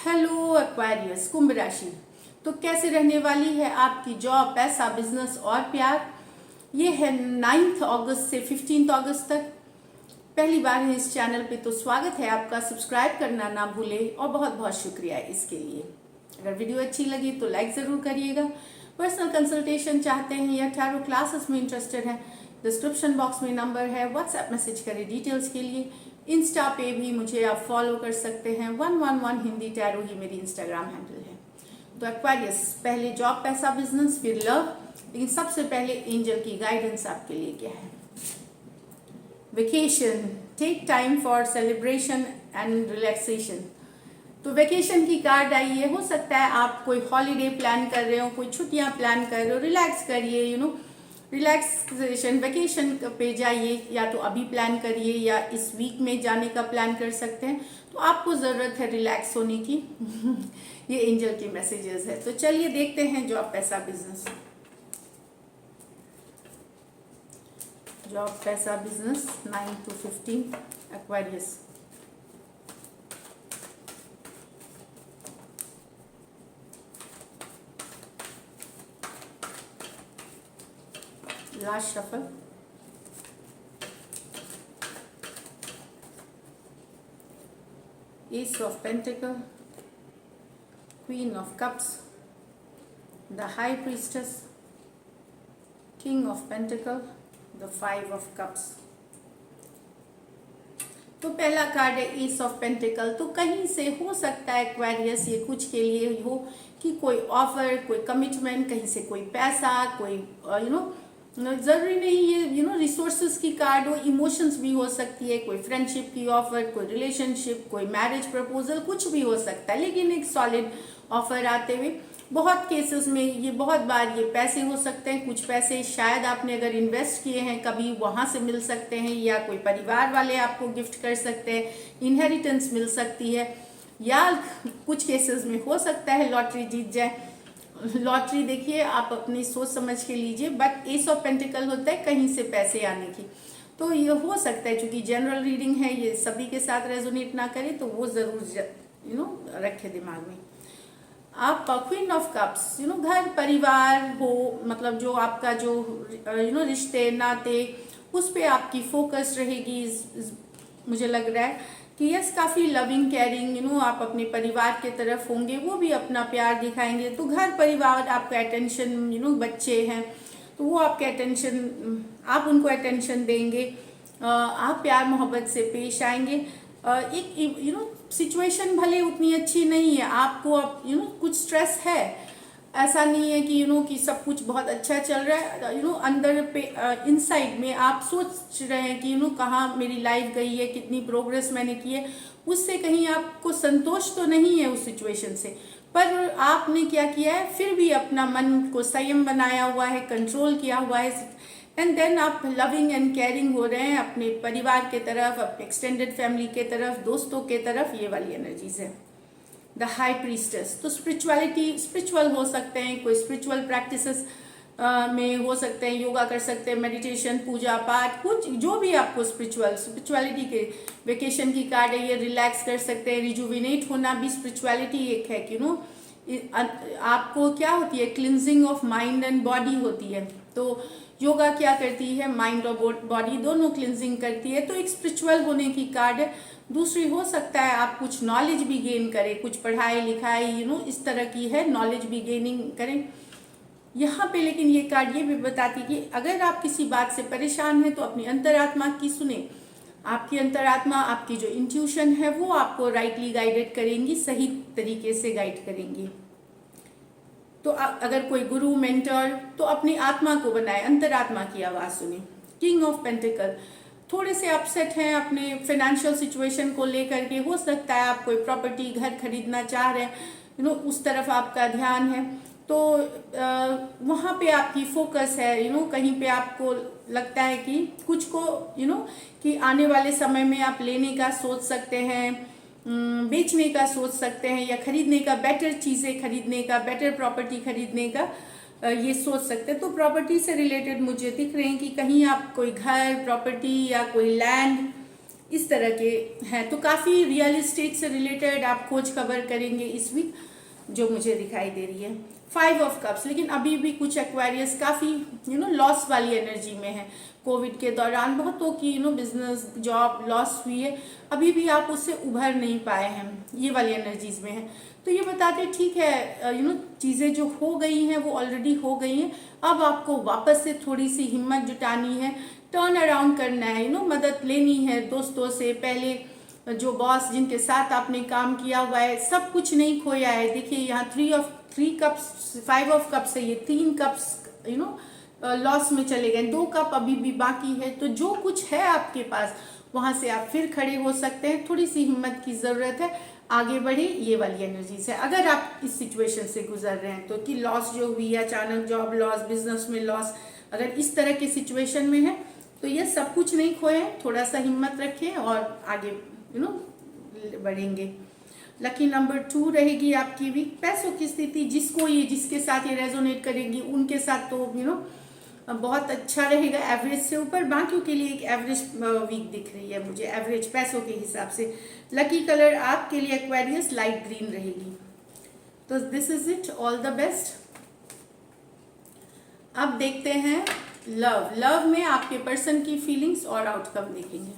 Hello Aquarius कुंभ राशि। तो कैसे रहने वाली है आपकी जॉब, पैसा, बिजनेस और प्यार। ये है 9 अगस्त से 15 अगस्त तक। पहली बार है इस चैनल पे तो स्वागत है आपका। सब्सक्राइब करना ना भूले और बहुत बहुत शुक्रिया इसके लिए। अगर वीडियो अच्छी लगी तो लाइक ज़रूर करिएगा। पर्सनल कंसल्टेशन चाहते हैं या टैरो क्लासेस में इंटरेस्टेड हैं, डिस्क्रिप्शन बॉक्स में नंबर है, व्हाट्सएप मैसेज करें डिटेल्स के लिए। इंस्टा पे भी मुझे आप फॉलो कर सकते हैं, 111 हिंदी टैरो ही मेरी इंस्टाग्राम हैंडल है। तो एक्वेरियस, पहले जॉब, पैसा, बिजनेस, फिर लव, लेकिन सबसे पहले एंजल की गाइडेंस आपके लिए क्या है। Vacation, take time for celebration and relaxation. तो वेकेशन की कार्ड आई है। हो सकता है आप कोई हॉलीडे प्लान कर रहे हो, कोई छुट्टियां प्लान कर रहे हो, रिलैक्स करिए, रिलैक्सेशन, वेकेशन पे जाइए, या तो अभी प्लान करिए या इस वीक में जाने का प्लान कर सकते हैं। तो आपको ज़रूरत है रिलैक्स होने की। ये एंजल के मैसेजेस है। तो चलिए देखते हैं जॉब, पैसा, बिजनेस। जॉब, पैसा, business 9 to 15 Aquarius. Last shuffle. S of pentacle, queen of cups, the high priestess, king of pentacle, the 5 of cups. तो पहला कार्ड है एस ऑफ पेंटिकल। तो कहीं से हो सकता है एक्वेरियस, ये कुछ के लिए हो कि कोई ऑफर, कोई कमिटमेंट, कहीं से कोई पैसा, कोई जरूरी नहीं ये रिसोर्सेज की कार्ड हो, इमोशंस भी हो सकती है, कोई फ्रेंडशिप की ऑफर, कोई रिलेशनशिप, कोई मैरिज प्रपोजल, कुछ भी हो सकता है। लेकिन एक सॉलिड ऑफर आते हुए बहुत केसेस में ये बहुत बार ये पैसे हो सकते हैं। कुछ पैसे शायद आपने अगर इन्वेस्ट किए हैं कभी, वहां से मिल सकते हैं, या कोई परिवार वाले आपको गिफ्ट कर सकते हैं, इनहेरिटेंस मिल सकती है, या कुछ केसेस में हो सकता है लॉटरी जीत जाए। लॉटरी देखिए आप अपनी सोच समझ के लीजिए, बट एस ऑफ पेंटिकल होता है कहीं से पैसे आने की। तो ये हो सकता है, क्योंकि जनरल रीडिंग है, ये सभी के साथ रेजोनेट ना करे तो वो जरूर रखे दिमाग में। आप क्वीन ऑफ कप्स, घर परिवार हो, मतलब जो आपका जो रिश्ते नाते, उस पे आपकी फोकस रहेगी। मुझे लग रहा है कि यस, काफ़ी लविंग केयरिंग, आप अपने परिवार के तरफ होंगे, वो भी अपना प्यार दिखाएंगे। तो घर परिवार आपका अटेंशन, बच्चे हैं तो वो आपके अटेंशन, आप उनको अटेंशन देंगे, आप प्यार मोहब्बत से पेश आएंगे। एक सिचुएशन भले उतनी अच्छी नहीं है, आपको अब कुछ स्ट्रेस है, ऐसा नहीं है कि कि सब कुछ बहुत अच्छा चल रहा है। अंदर पे इनसाइड में आप सोच रहे हैं कि कहाँ मेरी लाइफ गई है, कितनी प्रोग्रेस मैंने की है, उससे कहीं आपको संतोष तो नहीं है उस सिचुएशन से, पर आपने क्या किया है, फिर भी अपना मन को संयम बनाया हुआ है, कंट्रोल किया हुआ है, एंड देन आप लविंग एंड केयरिंग हो रहे हैं अपने परिवार के तरफ, अपने एक्सटेंडेड फैमिली के तरफ, दोस्तों के तरफ। ये वाली एनर्जीज है। द हाई प्रीस्टेस, तो स्पिरिचुअल हो सकते हैं, कोई स्पिरिचुअल प्रैक्टिसेस में हो सकते हैं, योगा कर सकते हैं, मेडिटेशन, पूजा पाठ, कुछ जो भी आपको स्पिरिचुअलिटी के। वेकेशन की कार्ड है, ये रिलैक्स कर सकते हैं, रिजुविनेट होना भी स्पिरिचुअलिटी एक है कि आपको क्या होती है, cleansing of mind and body होती है। तो योगा क्या करती है, माइंड और बॉडी दोनों क्लिनजिंग करती है। तो एक स्पिरिचुअल होने की कार्ड है। दूसरी हो सकता है आप कुछ नॉलेज भी गेन करें, कुछ पढ़ाई लिखाई इस तरह की है, नॉलेज भी गेनिंग करें यहाँ पे। लेकिन ये कार्ड ये भी बताती कि अगर आप किसी बात से परेशान हैं तो अपनी अंतरात्मा की सुने। आपकी अंतरात्मा, आपकी जो इंट्यूशन है, वो आपको राइटली गाइडेड करेंगी, सही तरीके से गाइड करेंगी। तो अगर कोई गुरु, मेंटर, तो अपनी आत्मा को बनाए, अंतरात्मा की आवाज़ सुने। किंग ऑफ पेंटिकल, थोड़े से अपसेट हैं अपने फाइनेंशियल सिचुएशन को लेकर के। हो सकता है आप कोई प्रॉपर्टी, घर खरीदना चाह रहे हैं, उस तरफ आपका ध्यान है। तो वहाँ पे आपकी फोकस है, कहीं पे आपको लगता है कि कुछ को कि आने वाले समय में आप लेने का सोच सकते हैं, बेचने का सोच सकते हैं, या खरीदने का, बेटर चीज़ें खरीदने का, बेटर प्रॉपर्टी खरीदने का ये सोच सकते हैं। तो प्रॉपर्टी से रिलेटेड मुझे दिख रहे हैं कि कहीं आप कोई घर, प्रॉपर्टी या कोई लैंड इस तरह के हैं। तो काफ़ी रियल इस्टेट से रिलेटेड आप खोज खबर करेंगे इस वीक, जो मुझे दिखाई दे रही है। 5 ऑफ कप्स, लेकिन अभी भी कुछ एक्वेरियस काफ़ी लॉस वाली एनर्जी में है। कोविड के दौरान बहुतों की बिजनेस जॉब लॉस हुई है, अभी भी आप उससे उभर नहीं पाए हैं, ये वाली एनर्जीज में है। तो ये बताते ठीक है चीज़ें जो हो गई हैं वो ऑलरेडी हो गई हैं, अब आपको वापस से थोड़ी सी हिम्मत जुटानी है, टर्न अराउंड करना है, मदद लेनी है दोस्तों से। पहले जो बॉस जिनके साथ आपने काम किया हुआ है, सब कुछ नहीं खोया है। देखिए यहाँ 3 कप्स 5 ऑफ कप्स है, ये 3 कप्स लॉस में चले गए, 2 कप अभी भी बाकी है। तो जो कुछ है आपके पास वहां से आप फिर खड़े हो सकते हैं। थोड़ी सी हिम्मत की जरूरत है, आगे बढ़े, ये वाली एनर्जी से अगर आप इस सिचुएशन से गुजर रहे हैं तो। कि लॉस जो हुई है, अचानक जॉब लॉस, बिजनेस में लॉस, अगर इस तरह की सिचुएशन में है तो ये सब कुछ नहीं खोए, थोड़ा सा हिम्मत रखें और आगे बढ़ेंगे। लकी नंबर 2 रहेगी आपकी वीक। पैसों की स्थिति जिसके साथ ये रेजोनेट करेगी उनके साथ तो बहुत अच्छा रहेगा, एवरेज से ऊपर। बाकियों के लिए एक एवरेज वीक दिख रही है मुझे, एवरेज पैसों के हिसाब से। लकी कलर आपके लिए एक्वेरियस लाइट ग्रीन रहेगी। तो this is it, all the best. अब देखते हैं लव में आपके पर्सन की फीलिंग्स और आउटकम देखेंगे।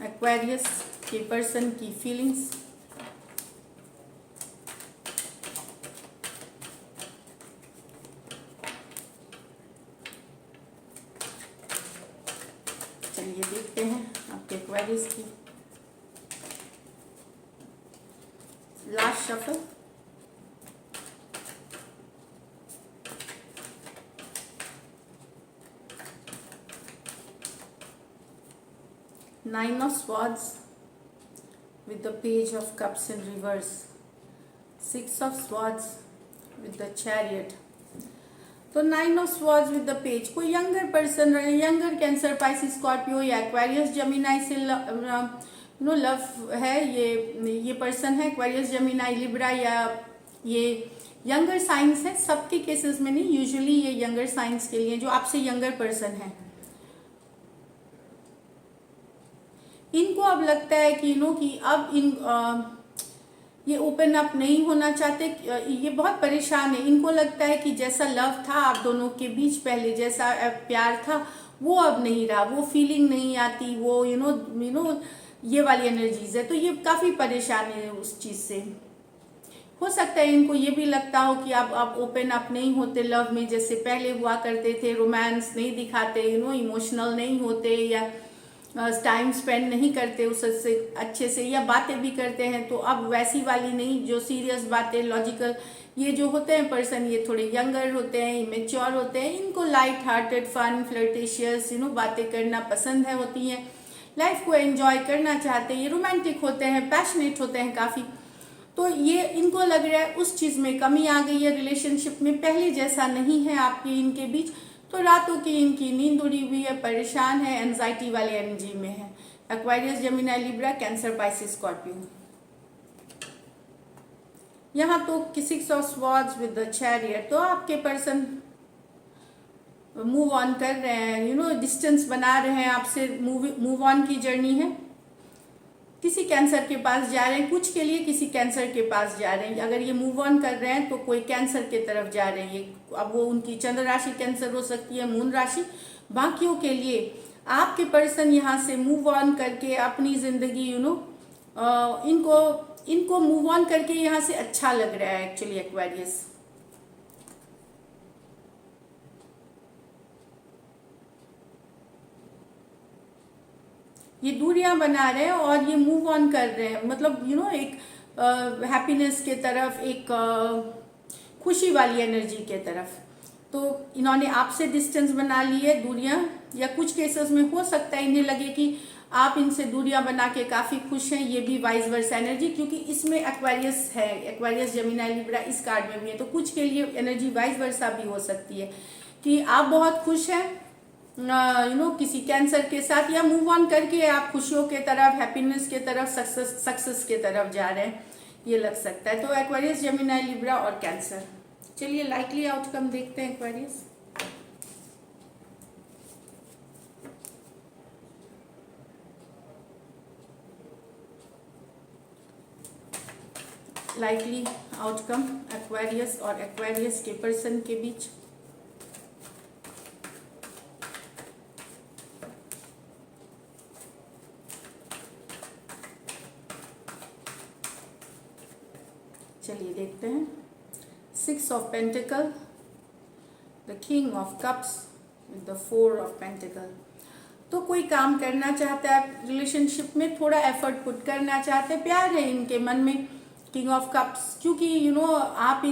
एक्वेरियस के पर्सन की फीलिंग्स। चलिए देखते हैं आपके एक्वेरियस की last shuffle. Nine of Swords with the Page of Cups in reverse. 6 of Swords with the Chariot. तो 9 of swords with the page, कोई younger person, younger Cancer, Pisces, Scorpio या Aquarius Gemini से love है। ये person है Aquarius, Gemini, Libra या ये younger science है। सबके केसेस में नहीं, यूजुअली ये यंगर साइंस के लिए जो आपसे यंगर पर्सन है। इनको अब लगता है कि कि अब ये ओपन अप नहीं होना चाहते, ये बहुत परेशान है। इनको लगता है कि जैसा लव था आप दोनों के बीच पहले, जैसा प्यार था वो अब नहीं रहा, वो फीलिंग नहीं आती, वो ये वाली एनर्जीज है। तो ये काफ़ी परेशान है उस चीज़ से। हो सकता है इनको ये भी लगता हो कि आप ओपन अप नहीं होते लव में जैसे पहले हुआ करते थे, रोमांस नहीं दिखाते, इमोशनल नहीं होते, या टाइम स्पेंड नहीं करते उससे अच्छे से, या बातें भी करते हैं तो अब वैसी वाली नहीं, जो सीरियस बातें, लॉजिकल। ये जो होते हैं पर्सन, ये थोड़े यंगर होते हैं, मेच्योर होते हैं। इनको लाइट हार्टेड, फन, फ्लर्टेशियस बातें करना पसंद है होती हैं, लाइफ को एंजॉय करना चाहते हैं। ये रोमांटिक होते हैं, पैशनेट होते हैं काफ़ी। तो ये इनको लग रहा है उस चीज़ में कमी आ गई है, रिलेशनशिप में पहले जैसा नहीं है आपके इनके बीच। तो रातों की इनकी नींद उड़ी हुई है, परेशान है, एंजाइटी वाले एनर्जी में है। Aquarius, Gemini, Libra, cancer, Pisces, Scorpio. यहाँ तो 6 of swords with the chariot. तो आपके पर्सन मूव ऑन कर रहे हैं, डिस्टेंस बना रहे हैं आपसे, मूव ऑन की जर्नी है। किसी कैंसर के पास जा रहे हैं, कुछ के लिए किसी कैंसर के पास जा रहे हैं। अगर ये मूव ऑन कर रहे हैं तो कोई कैंसर के तरफ जा रहे हैं। अब वो उनकी चंद्र राशि कैंसर हो सकती है, मून राशि। बाकियों के लिए आपके पर्सन यहाँ से मूव ऑन करके अपनी जिंदगी इनको मूव ऑन करके यहाँ से अच्छा लग रहा है एक्चुअली एक्वेरियस। ये दूरियां बना रहे हैं और ये मूव ऑन कर रहे हैं, मतलब एक हैप्पीनेस के तरफ, एक खुशी वाली एनर्जी के तरफ। तो इन्होंने आपसे डिस्टेंस बना ली है, दूरियां, या कुछ केसेस में हो सकता है इन्हें लगे कि आप इनसे दूरियां बना के काफ़ी खुश हैं। ये भी वाइस वर्सा एनर्जी, क्योंकि इसमें एक्वेरियस है, एक्वेरियस, जेमिनी, लिब्रा इस कार्ड में भी है। तो कुछ के लिए एनर्जी वाइस वर्सा भी हो सकती है कि आप बहुत खुश हैं किसी कैंसर के साथ, या मूव ऑन करके आप खुशियों के तरफ, हैप्पीनेस के तरफ, सक्सेस के तरफ जा रहे हैं, ये लग सकता है। तो एक्वेरियस, जेमिनी, लिब्रा और कैंसर। चलिए लाइकली आउटकम देखते हैं एक्वेरियस। लाइकली आउटकम एक्वेरियस और एक्वेरियस के पर्सन के बीच। चलिए देखते हैं। 6 of pentacle, the king of cups with the 4 of pentacle. तो कोई काम करना चाहता है रिलेशनशिप में, थोड़ा एफर्ट पुट करना चाहते हैं, प्यार है इनके मन में किंग ऑफ कप्स, क्योंकि आप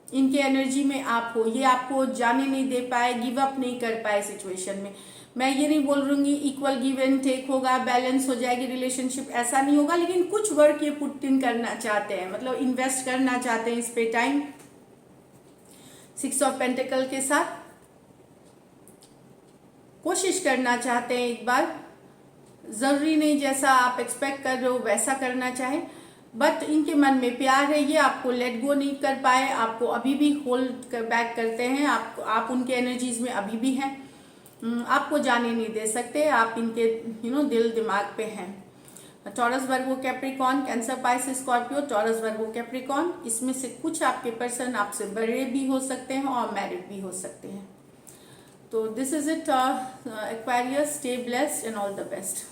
इनके एनर्जी में आप हो, ये आपको जाने नहीं दे पाए, गिव अप नहीं कर पाए सिचुएशन में। मैं ये नहीं बोल रही इक्वल गिव एंड टेक होगा, बैलेंस हो जाएगी रिलेशनशिप, ऐसा नहीं होगा, लेकिन कुछ वर्क ये पुट इन करना चाहते हैं, मतलब इन्वेस्ट करना चाहते हैं इस पे टाइम। 6 ऑफ पेंटिकल के साथ कोशिश करना चाहते हैं एक बार, जरूरी नहीं जैसा आप एक्सपेक्ट कर रहे हो वैसा करना चाहे, बट इनके मन में प्यार है, ये आपको लेट गो नहीं कर पाए, आपको अभी भी होल्ड बैक करते हैं, आप उनके एनर्जीज में अभी भी हैं, आपको जाने नहीं दे सकते, आप इनके दिल दिमाग पे हैं। Taurus, Virgo, Capricorn, Cancer, Pisces, Scorpio, Taurus, Virgo, Capricorn, इसमें से कुछ आपके पर्सन आपसे बड़े भी हो सकते हैं और मैरिड भी हो सकते हैं। तो this is it Aquarius, stay blessed and all the best.